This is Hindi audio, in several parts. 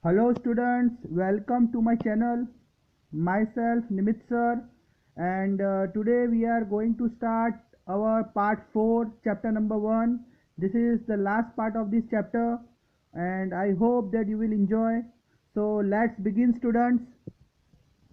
Hello students, welcome to my channel. Myself Nimit sir, and today we are going to start our part 4 chapter number 1. This is the last part of this chapter and I hope that you will enjoy. So let's begin students.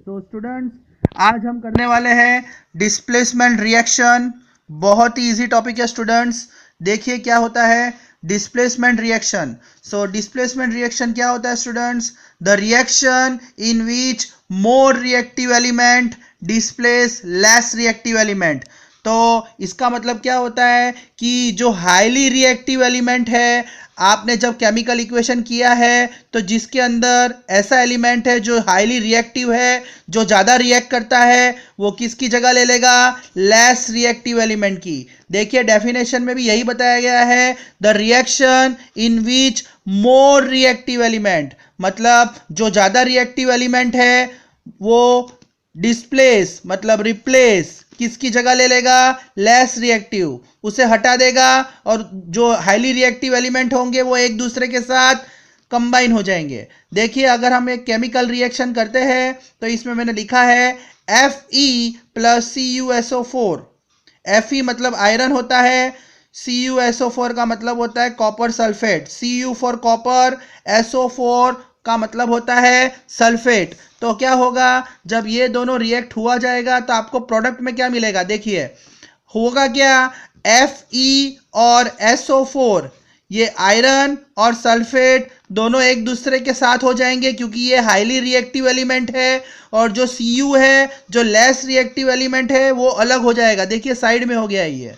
तो स्टूडेंट्स आज हम करने वाले हैं डिस्प्लेसमेंट रिएक्शन. बहुत ही इजी टॉपिक है स्टूडेंट्स. देखिए क्या होता है displacement reaction. So displacement reaction क्या होता है students? The reaction in which more reactive element displace less reactive element. तो इसका मतलब क्या होता है कि जो हाईली रिएक्टिव एलिमेंट है, आपने जब केमिकल इक्वेशन किया है तो जिसके अंदर ऐसा एलिमेंट है जो हाईली रिएक्टिव है, जो ज़्यादा रिएक्ट करता है, वो किसकी जगह ले लेगा? लेस रिएक्टिव एलिमेंट की. देखिए डेफिनेशन में भी यही बताया गया है, the reaction in which more reactive element, मतलब जो ज़्यादा रिएक्टिव एलिमेंट है वो डिस्प्लेस मतलब रिप्लेस किसकी जगह ले लेगा? लेस रिएक्टिव, उसे हटा देगा और जो हाईली रिएक्टिव एलिमेंट होंगे वो एक दूसरे के साथ कंबाइन हो जाएंगे. देखिए अगर हम एक केमिकल रिएक्शन करते हैं तो इसमें मैंने लिखा है Fe प्लस CuSO4. Fe मतलब आयरन होता है, CuSO4 का मतलब होता है copper sulphate. Cu for copper, SO4 का मतलब होता है सल्फेट. तो क्या होगा जब ये दोनों रिएक्ट हुआ जाएगा तो आपको प्रोडक्ट में क्या मिलेगा? देखिए होगा क्या, Fe और SO4 ये आयरन और सल्फेट दोनों एक दूसरे के साथ हो जाएंगे क्योंकि ये हाईली रिएक्टिव एलिमेंट है, और जो Cu है जो लेस रिएक्टिव एलिमेंट है वो अलग हो जाएगा. देखिए साइड में हो गया ये.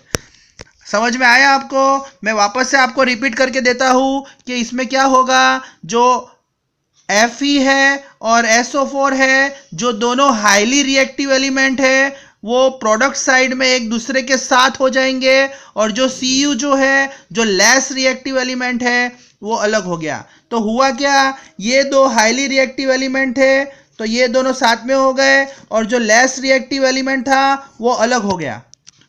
समझ में आया आपको? मैं वापस से आपको रिपीट करके देता हूं कि इसमें क्या होगा, जो Fe है और SO4 है जो दोनों हाईली रिएक्टिव एलिमेंट है वो प्रोडक्ट साइड में एक दूसरे के साथ हो जाएंगे, और जो Cu जो है जो लेस रिएक्टिव एलिमेंट है वो अलग हो गया. तो हुआ क्या, ये दो हाईली रिएक्टिव एलिमेंट है तो ये दोनों साथ में हो गए, और जो लेस रिएक्टिव एलिमेंट था वो अलग हो गया.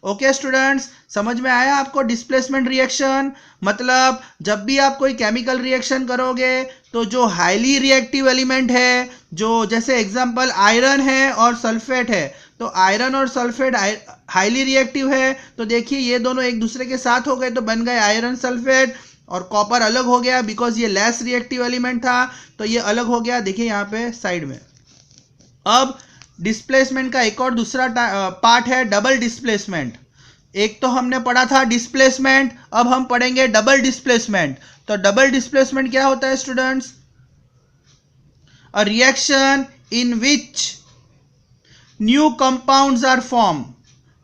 ओके स्टूडेंट्स, समझ में आया आपको डिस्प्लेसमेंट रिएक्शन? मतलब जब भी आप कोई केमिकल रिएक्शन करोगे तो जो हाईली रिएक्टिव एलिमेंट है, जो जैसे एग्जांपल आयरन है और सल्फेट है, तो आयरन और सल्फेट हाईली रिएक्टिव है, तो देखिए ये दोनों एक दूसरे के साथ हो गए तो बन गए आयरन सल्फेट, और कॉपर अलग हो गया बिकॉज ये लेस रिएक्टिव एलिमेंट था तो ये अलग हो गया. देखिए यहाँ पे साइड में. अब डिस्प्लेसमेंट का एक और दूसरा पार्ट है डबल डिस्प्लेसमेंट. एक तो हमने पढ़ा था डिस्प्लेसमेंट, अब हम पढ़ेंगे डबल डिस्प्लेसमेंट. तो डबल डिस्प्लेसमेंट क्या होता है students? A reaction in which new compounds are formed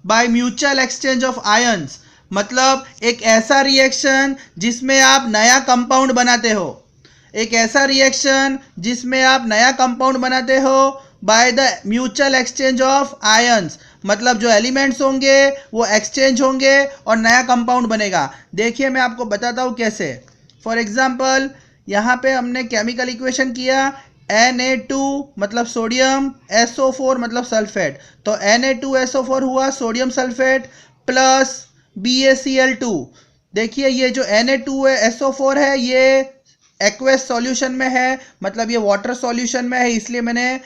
by mutual exchange of ions. मतलब एक ऐसा रिएक्शन जिसमें आप नया कंपाउंड बनाते हो, एक ऐसा रिएक्शन जिसमें आप नया कंपाउंड बनाते हो by the mutual exchange of ions, मतलब जो एलिमेंट्स होंगे वो एक्सचेंज होंगे और नया कंपाउंड बनेगा. देखिए मैं आपको बताता हूँ कैसे. फॉर एग्जांपल यहाँ पे हमने केमिकल इक्वेशन किया, Na2 मतलब सोडियम, SO4 मतलब सल्फेट. तो Na2SO4 हुआ सोडियम सल्फेट प्लस BaCl2. देखिए ये जो Na2SO4 है ये एक्वेस सॉल्यूशन में है, मतलब ये वाटर सॉल्यूशन में है, इसलिए मैंने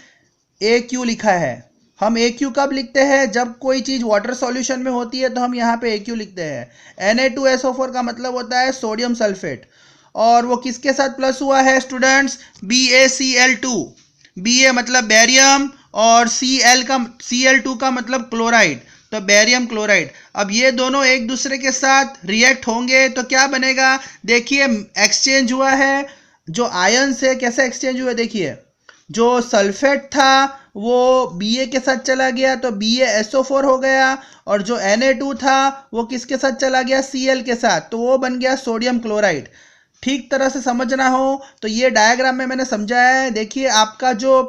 AQ लिखा है. हम AQ कब लिखते हैं? जब कोई चीज़ वाटर सॉल्यूशन में होती है तो हम यहाँ पे AQ लिखते हैं. Na2SO4 का मतलब होता है सोडियम सल्फेट, और वो किसके साथ प्लस हुआ है स्टूडेंट्स? BaCl2. Ba मतलब बैरियम और Cl2 का मतलब क्लोराइड, तो बैरियम क्लोराइड. अब ये दोनों एक दूसरे के साथ रिएक्ट होंगे तो क्या बनेगा? देखिए एक्सचेंज हुआ है, जो आयन से कैसे एक्सचेंज हुआ, देखिए जो सल्फेट था वो Ba के साथ चला गया तो BaSO4 हो गया, और जो Na2 था वो किसके साथ चला गया? Cl के साथ, तो वो बन गया सोडियम क्लोराइड. ठीक तरह से समझना हो तो ये डायग्राम में मैंने समझाया है. देखिए आपका जो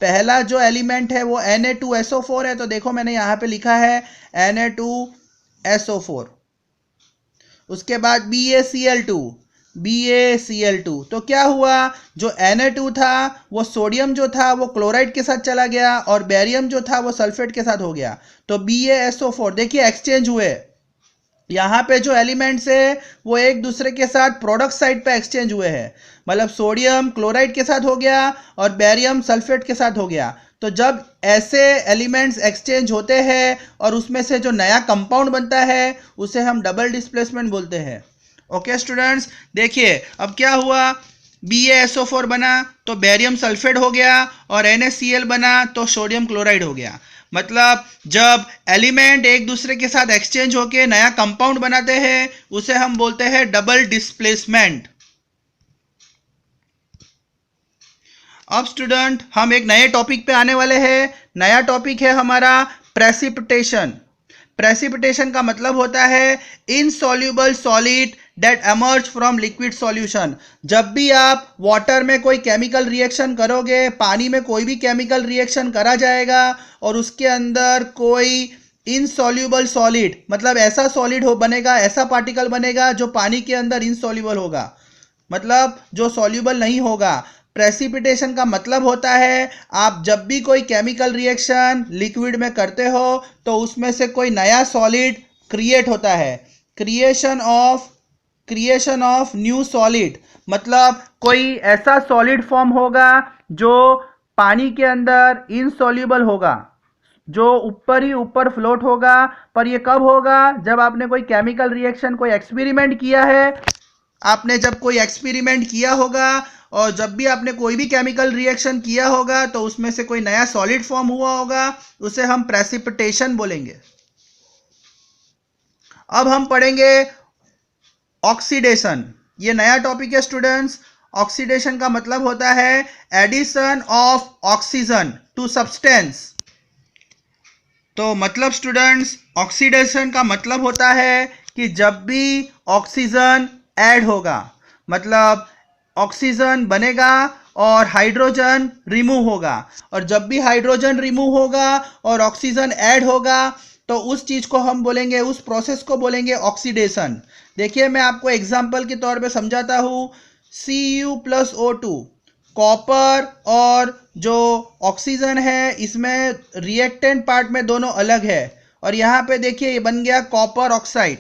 पहला जो एलिमेंट है वो Na2SO4 है, तो देखो मैंने यहाँ पे लिखा है Na2SO4. उसके बाद BaCl2. तो क्या हुआ, जो Na2 था वो सोडियम जो था वो क्लोराइड के साथ चला गया, और बैरियम जो था वो सल्फेट के साथ हो गया, तो BaSO4. देखिए एक्सचेंज हुए, यहाँ पे जो एलिमेंट्स है वो एक दूसरे के साथ प्रोडक्ट साइड पे एक्सचेंज हुए हैं, मतलब सोडियम क्लोराइड के साथ हो गया और बेरियम सल्फेट के साथ हो गया। तो जब ऐसे एलिमेंट्स एक्सचेंज होते हैं और उसमें से जो नया कंपाउंड बनता है उसे हम डबल डिस्प्लेसमेंट बोलते हैं। ओके स्टूडेंट्स, देखिए अब क्या हुआ, BaSO4 बना तो बेरियम सल्फेट हो गया और NaCl बना तो सोडियम क्लोराइड हो गया। मतलब जब एलिमेंट एक दूसरे के साथ एक्सचेंज होके नया कंपाउंड बनाते हैं उसे हम बोलते हैं डबल डिस्प्लेसमेंट। अब स्टूडेंट हम एक नए टॉपिक पे आने वाले हैं। नया टॉपिक है हमारा प्रेसिपिटेशन। प्रेसिपिटेशन का मतलब होता है insoluble solid that emerge from liquid solution. जब भी आप वाटर में कोई केमिकल रिएक्शन करोगे, पानी में कोई भी केमिकल रिएक्शन करा जाएगा और उसके अंदर कोई इनसॉल्युबल सॉलिड, मतलब ऐसा सॉलिड हो बनेगा, ऐसा पार्टिकल बनेगा जो पानी के अंदर इनसॉल्युबल होगा, मतलब जो सॉल्युबल नहीं होगा। प्रेसिपिटेशन का मतलब होता है आप जब भी कोई केमिकल रिएक्शन लिक्विड में करते हो तो उसमें से कोई नया सॉलिड क्रिएट होता है। क्रिएशन ऑफ न्यू सॉलिड, मतलब कोई ऐसा सॉलिड फॉर्म होगा जो पानी के अंदर इनसॉल्युबल होगा, जो ऊपर ही ऊपर फ्लोट होगा। पर ये कब होगा, जब आपने कोई केमिकल रिएक्शन, कोई एक्सपेरिमेंट किया है, आपने जब कोई एक्सपेरिमेंट किया होगा और जब भी आपने कोई भी केमिकल रिएक्शन किया होगा तो उसमें से कोई नया सॉलिड फॉर्म हुआ होगा, उसे हम प्रेसिपिटेशन बोलेंगे। अब हम पढ़ेंगे ऑक्सीडेशन। ये नया टॉपिक है स्टूडेंट्स। ऑक्सीडेशन का मतलब होता है addition of oxygen to substance. तो मतलब स्टूडेंट्स ऑक्सीडेशन का मतलब होता है कि जब भी ऑक्सीजन ऐड होगा, मतलब ऑक्सीजन बनेगा और हाइड्रोजन रिमूव होगा, और जब भी हाइड्रोजन रिमूव होगा और ऑक्सीजन ऐड होगा तो उस चीज को हम बोलेंगे, उस प्रोसेस को बोलेंगे ऑक्सीडेशन। देखिए मैं आपको एग्जांपल के तौर पे समझाता हूँ। Cu+O2, कॉपर और जो ऑक्सीजन है इसमें रिएक्टेंट पार्ट में दोनों अलग है, और यहाँ पे देखिए ये बन गया copper oxide.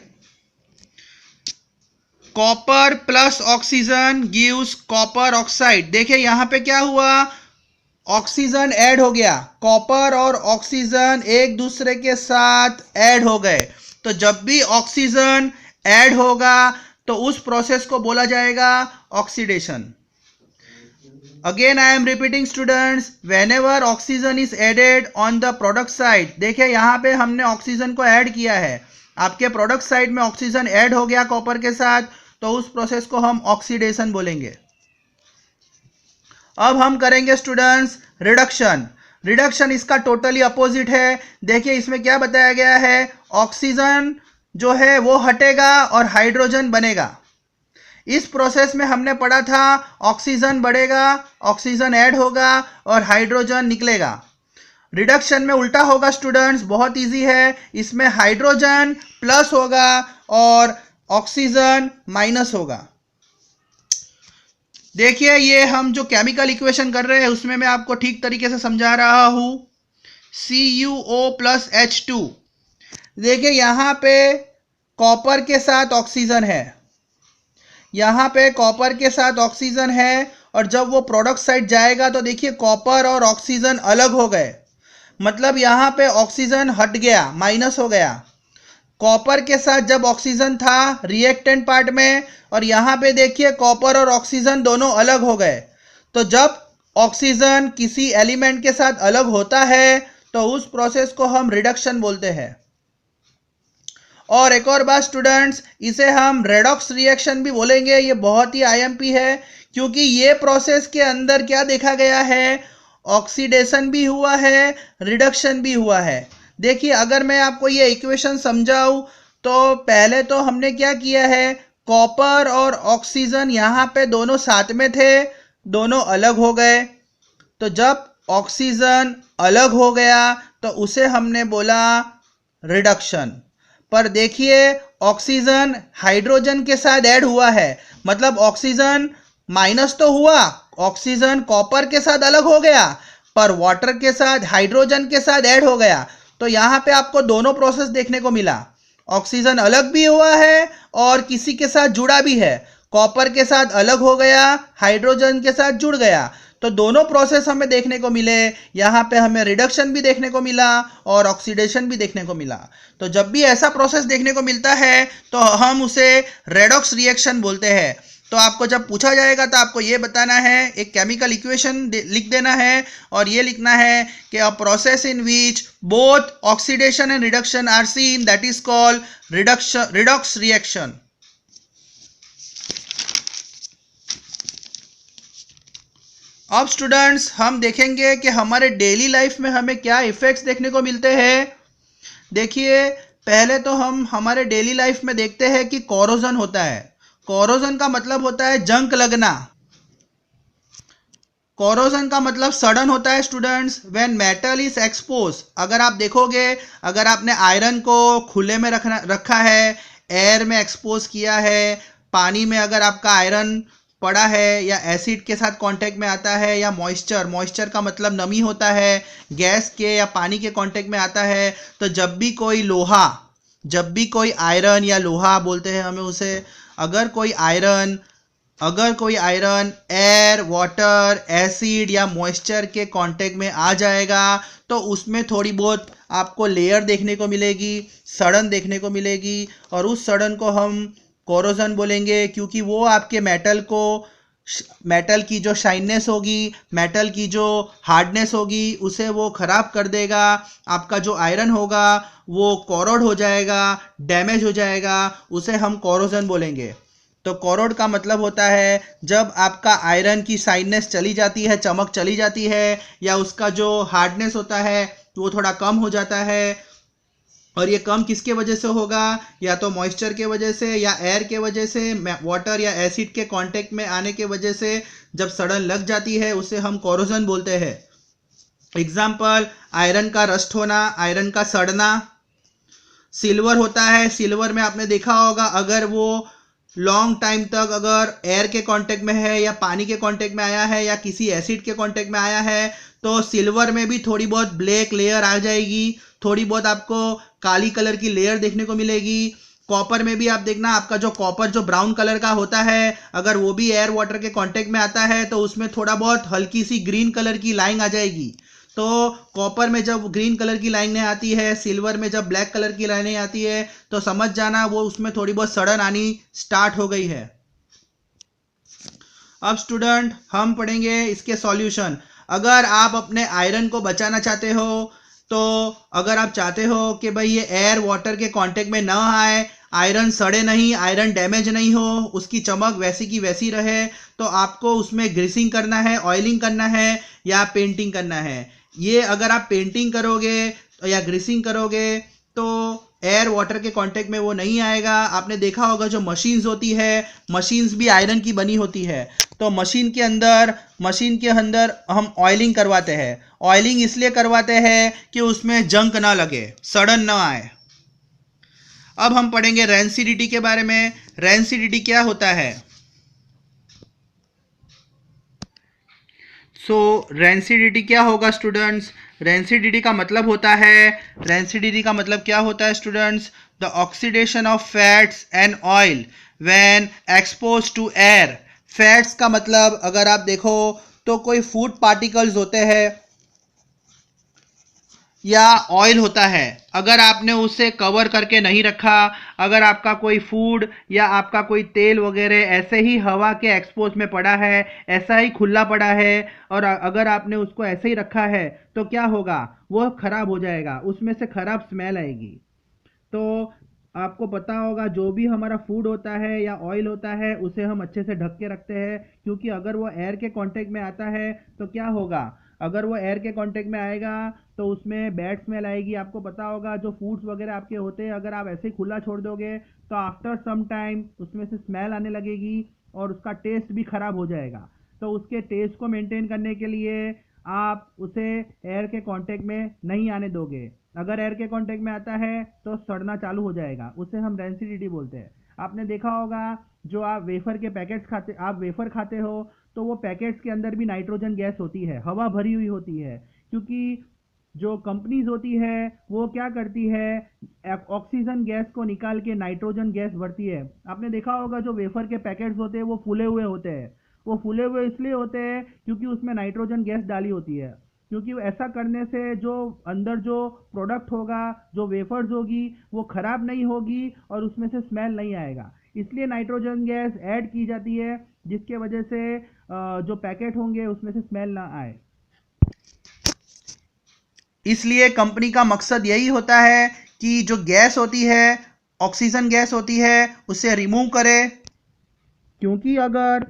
Copper plus oxygen gives copper oxide. देखिए यहाँ पे क्या हुआ, ऑक्सीजन ऐड हो गया, कॉपर और ऑक्सीजन एक दूसरे के साथ ऐड हो गए। तो जब भी ऑक्सीजन ऐड होगा तो उस प्रोसेस को बोला जाएगा oxidation. Again I am repeating students, whenever oxygen is added on the product side, देखिए यहाँ पे हमने ऑक्सीजन को ऐड किया है, आपके प्रोडक्ट साइड में ऑक्सीजन ऐड हो गया कॉपर के साथ, तो उस प्रोसेस को हम ऑक्सीडेशन बोलेंगे। अब हम करेंगे स्टूडेंट्स रिडक्शन। रिडक्शन इसका टोटली अपोजिट है। देखिए इसमें क्या बताया गया है, ऑक्सीजन जो है वो हटेगा और हाइड्रोजन बनेगा। इस प्रोसेस में हमने पढ़ा था ऑक्सीजन बढ़ेगा, ऑक्सीजन ऐड होगा और हाइड्रोजन निकलेगा। रिडक्शन में उल्टा होगा स्टूडेंट्स, बहुत इजी है। इसमें हाइड्रोजन प्लस होगा और ऑक्सीजन माइनस होगा। देखिए ये हम जो केमिकल इक्वेशन कर रहे हैं उसमें मैं आपको ठीक तरीके से समझा रहा हूं। CuO+H2, देखिए यहाँ पे कॉपर के साथ ऑक्सीजन है, यहाँ पे कॉपर के साथ ऑक्सीजन है, और जब वो प्रोडक्ट साइड जाएगा तो देखिए कॉपर और ऑक्सीजन अलग हो गए, मतलब यहाँ पे ऑक्सीजन हट गया, माइनस हो गया। कॉपर के साथ जब ऑक्सीजन था रिएक्टेंट पार्ट में, और यहाँ पे देखिए कॉपर और ऑक्सीजन दोनों अलग हो गए। तो जब ऑक्सीजन किसी एलिमेंट के साथ अलग होता है तो उस प्रोसेस को हम रिडक्शन बोलते हैं। और एक और बात स्टूडेंट्स, इसे हम रेडॉक्स रिएक्शन भी बोलेंगे। ये बहुत ही आईएमपी है, क्योंकि ये प्रोसेस के अंदर क्या देखा गया है, ऑक्सीडेशन भी हुआ है, रिडक्शन भी हुआ है। देखिए अगर मैं आपको ये इक्वेशन समझाऊं तो पहले तो हमने क्या किया है, कॉपर और ऑक्सीजन यहाँ पे दोनों साथ में थे, दोनों अलग हो गए। तो जब ऑक्सीजन अलग हो गया तो उसे हमने बोला रिडक्शन। पर देखिए ऑक्सीजन हाइड्रोजन के साथ ऐड हुआ है, मतलब ऑक्सीजन माइनस तो हुआ, ऑक्सीजन कॉपर के साथ अलग हो गया, पर वाटर के साथ हाइड्रोजन के साथ ऐड हो गया। तो यहाँ पे आपको दोनों प्रोसेस देखने को मिला। ऑक्सीजन अलग भी हुआ है और किसी के साथ जुड़ा भी है। कॉपर के साथ अलग हो गया, हाइड्रोजन के साथ जुड़ गया। तो दोनों प्रोसेस हमें देखने को मिले। यहाँ पे हमें रिडक्शन भी देखने को मिला और ऑक्सीडेशन भी देखने को मिला। तो जब भी ऐसा प्रोसेस देखने को मिलता है तो हम उसे रेडॉक्स रिएक्शन बोलते हैं। तो आपको जब पूछा जाएगा तो आपको ये बताना है, एक केमिकल इक्वेशन लिख देना है और ये लिखना है कि a process in which both oxidation and reduction are seen that is called redox reaction. अब स्टूडेंट्स हम देखेंगे कि हमारे डेली लाइफ में हमें क्या इफेक्ट्स देखने को मिलते हैं। देखिए, पहले तो हम हमारे डेली लाइफ में देखते हैं कि कोरोजन होता है। कोरोजन का मतलब होता है जंग लगना। कोरोजन का मतलब सड़न होता है students when metal is expose. अगर आप देखोगे, अगर आपने आयरन को खुले में रखा है, एयर में एक्सपोज किया है, पानी में अगर आपका आयरन पड़ा है या एसिड के साथ कांटेक्ट में आता है या मॉइस्चर, मॉइस्चर का मतलब नमी होता है, गैस के या पानी के कांटेक्ट में आता है, तो जब भी कोई लोहा, जब भी कोई आयरन या लोहा बोलते हैं हमें उसे, अगर कोई आयरन एयर, वाटर, एसिड या मॉइस्चर के कांटेक्ट में आ जाएगा तो उसमें थोड़ी बहुत आपको लेयर देखने को मिलेगी, सड़न देखने को मिलेगी। और उस सड़न को हम कोरोजन बोलेंगे, क्योंकि वो आपके मेटल की जो शाइननेस होगी, मेटल की जो हार्डनेस होगी, उसे वो ख़राब कर देगा। आपका जो आयरन होगा वो कोरोड हो जाएगा, डैमेज हो जाएगा, उसे हम कोरोजन बोलेंगे। तो कोरोड का मतलब होता है जब आपका आयरन की शाइननेस चली जाती है, चमक चली जाती है, या उसका जो हार्डनेस होता है वो थोड़ा कम हो जाता है। और ये कम किसके वजह से होगा? या तो मॉइस्चर के वजह से या एयर के वजह से, वाटर या एसिड के कांटेक्ट में आने के वजह से जब सड़न लग जाती है उसे हम कोरोजन बोलते हैं। एग्जाम्पल, आयरन का रस्ट होना, आयरन का सड़ना। सिल्वर होता है, सिल्वर में आपने देखा होगा अगर वो लॉन्ग टाइम तक अगर एयर के कांटेक्ट में है या पानी के कांटेक्ट में आया है या किसी एसिड के कांटेक्ट में आया है तो सिल्वर में भी थोड़ी बहुत ब्लैक लेयर आ जाएगी, थोड़ी बहुत आपको काली कलर की लेयर देखने को मिलेगी। कॉपर में भी आप देखना, आपका जो कॉपर जो ब्राउन कलर का होता है, अगर वो भी एयर वाटर के कांटेक्ट में आता है तो उसमें थोड़ा बहुत हल्की सी ग्रीन कलर की लाइन आ जाएगी। तो कॉपर में जब ग्रीन कलर की लाइनें आती है, सिल्वर में जब ब्लैक कलर की लाइनें आती है, तो समझ जाना वो उसमें थोड़ी बहुत सड़न आनी स्टार्ट हो गई है। अब स्टूडेंट हम पढ़ेंगे इसके सॉल्यूशन। अगर आप अपने आयरन को बचाना चाहते हो, तो अगर आप चाहते हो कि भाई ये एयर वाटर के कांटेक्ट में ना आए, आयरन सड़े नहीं, आयरन डैमेज नहीं हो, उसकी चमक वैसी की वैसी रहे, तो आपको उसमें ग्रीसिंग करना है, ऑयलिंग करना है या पेंटिंग करना है। ये अगर आप पेंटिंग करोगे या ग्रीसिंग करोगे तो एयर वाटर के कांटेक्ट में वो नहीं आएगा। आपने देखा होगा जो मशीन्स होती है, मशीन्स भी आयरन की बनी होती है, तो मशीन के अंदर हम ऑयलिंग करवाते हैं। ऑयलिंग इसलिए करवाते हैं कि उसमें जंक ना लगे, सड़न ना आए। अब हम पढ़ेंगे रेंसिडिटी के बारे में। रेंसिडिटी क्या होता है? सो रेंसिडिटी क्या होगा स्टूडेंट्स? रेंसिडिटी का मतलब होता है, रेंसिडिटी का मतलब क्या होता है students? The oxidation of fats and oil when expose to air. Fats का मतलब अगर आप देखो तो कोई फूड पार्टिकल्स होते हैं या ऑयल होता है, अगर आपने उसे कवर करके नहीं रखा, अगर आपका कोई फूड या आपका कोई तेल वगैरह ऐसे ही हवा के एक्सपोज में पड़ा है, ऐसा ही खुला पड़ा है, और अगर आपने उसको ऐसे ही रखा है तो क्या होगा? वो खराब हो जाएगा, उसमें से खराब स्मेल आएगी। तो आपको पता होगा जो भी हमारा फूड होता है या ऑयल होता है उसे हम अच्छे से ढक के रखते हैं, क्योंकि अगर वो एयर के कांटेक्ट में आता है तो क्या होगा? अगर वो एयर के कांटेक्ट में आएगा तो उसमें बैड स्मेल आएगी। आपको पता होगा जो फूड्स वगैरह आपके होते हैं अगर आप ऐसे ही खुला छोड़ दोगे तो आफ्टर सम टाइम उसमें से स्मेल आने लगेगी और उसका टेस्ट भी खराब हो जाएगा। तो उसके टेस्ट को मेंटेन करने के लिए आप उसे एयर के कांटेक्ट में नहीं आने दोगे। अगर एयर के कांटेक्ट में आता है तो सड़ना चालू हो जाएगा, उसे हम रेंसिडिटी बोलते हैं। आपने देखा होगा जो आप वेफर के पैकेट्स खाते, आप वेफर खाते हो तो वो पैकेट्स के अंदर भी नाइट्रोजन गैस होती है, हवा भरी हुई होती है, क्योंकि जो कंपनीज होती है वो क्या करती है, ऑक्सीजन गैस को निकाल के नाइट्रोजन गैस भरती है। आपने देखा होगा जो वेफर के पैकेट्स होते हैं वो फूले हुए होते हैं। वो फूले हुए इसलिए होते हैं क्योंकि उसमें नाइट्रोजन गैस डाली होती है। क्योंकि ऐसा करने से जो अंदर जो प्रोडक्ट होगा, जो वेफर्स होगी, वो खराब नहीं होगी और उसमें से स्मेल नहीं आएगा। इसलिए नाइट्रोजन गैस ऐड की जाती है, जिसके वजह से जो पैकेट होंगे उसमें से स्मेल ना आए। इसलिए कंपनी का मकसद यही होता है कि जो गैस होती है, ऑक्सीजन गैस होती है, उसे रिमूव करे। क्योंकि अगर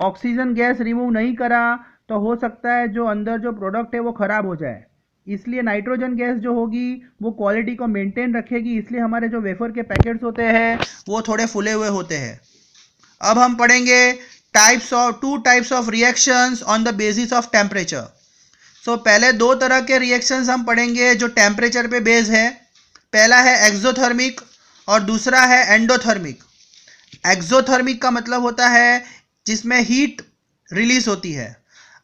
ऑक्सीजन गैस रिमूव नहीं करा तो हो सकता है जो अंदर जो प्रोडक्ट है वो ख़राब हो जाए। इसलिए नाइट्रोजन गैस जो होगी वो क्वालिटी को मेंटेन रखेगी। इसलिए हमारे जो वेफर के पैकेट्स होते हैं वो थोड़े फूले हुए होते हैं। अब हम पढ़ेंगे two types of reactions on the basis of temperature. So पहले दो तरह के रिएक्शंस हम पढ़ेंगे जो टेम्परेचर पे बेस है। पहला है एक्सोथर्मिक और दूसरा है एंडोथर्मिक। एक्सोथर्मिक का मतलब होता है जिसमें हीट रिलीज होती है।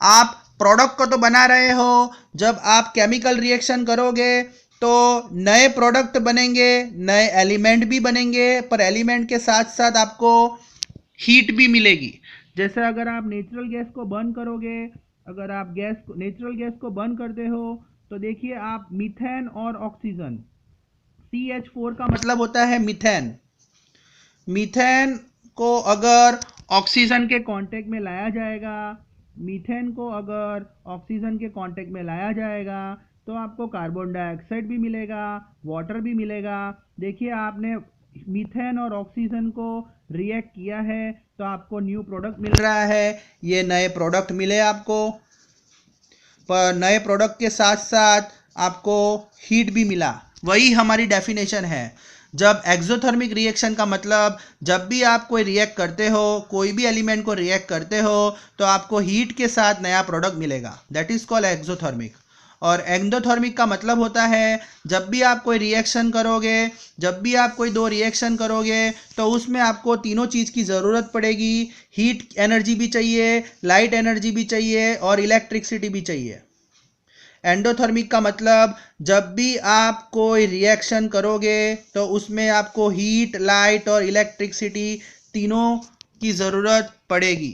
आप प्रोडक्ट को तो बना रहे हो, जब आप केमिकल रिएक्शन करोगे तो नए प्रोडक्ट बनेंगे, नए एलिमेंट भी बनेंगे, पर एलिमेंट के साथ साथ आपको हीट भी मिलेगी। जैसे अगर आप नेचुरल गैस को बर्न करोगे, अगर आप नेचुरल गैस को बर्न करते हो तो देखिए आप मीथेन और ऑक्सीजन, CH4 का मतलब होता है मीथेन। मीथेन को अगर ऑक्सीजन के कांटेक्ट में लाया जाएगा, मीथेन को अगर ऑक्सीजन के कांटेक्ट में लाया जाएगा तो आपको कार्बन डाइऑक्साइड भी मिलेगा, वाटर भी मिलेगा। देखिए आपने मीथेन और ऑक्सीजन को रिएक्ट किया है तो आपको न्यू प्रोडक्ट मिल रहा है। ये नए प्रोडक्ट मिले आपको, पर नए प्रोडक्ट के साथ साथ आपको हीट भी मिला। वही हमारी डेफिनेशन है। जब एक्सोथर्मिक रिएक्शन का मतलब, जब भी आप कोई रिएक्ट करते हो, कोई भी एलिमेंट को रिएक्ट करते हो तो आपको हीट के साथ नया प्रोडक्ट मिलेगा, दैट इज कॉल्ड एक्सोथर्मिक। और एंडोथर्मिक का मतलब होता है जब भी आप कोई रिएक्शन करोगे, जब भी आप कोई दो रिएक्शन करोगे तो उसमें आपको तीनों चीज़ की ज़रूरत पड़ेगी। हीट एनर्जी भी चाहिए, लाइट एनर्जी भी चाहिए और इलेक्ट्रिसिटी भी चाहिए। एंडोथर्मिक का मतलब जब भी आप कोई रिएक्शन करोगे तो उसमें आपको हीट, लाइट और इलेक्ट्रिसिटी तीनों की ज़रूरत पड़ेगी।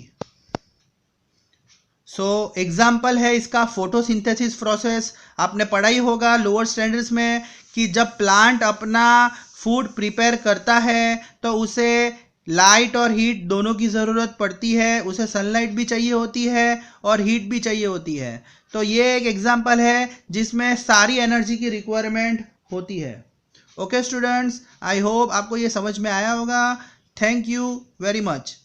एग्जाम्पल है इसका फोटोसिंथेसिस प्रोसेस। आपने पढ़ा ही होगा लोअर स्टैंडर्ड्स में कि जब प्लांट अपना फूड प्रिपेयर करता है तो उसे लाइट और हीट दोनों की ज़रूरत पड़ती है। उसे सनलाइट भी चाहिए होती है और हीट भी चाहिए होती है। तो ये एक एग्जाम्पल है जिसमें सारी एनर्जी की रिक्वायरमेंट होती है। ओके स्टूडेंट्स, आई होप आपको ये समझ में आया होगा। Thank you very much.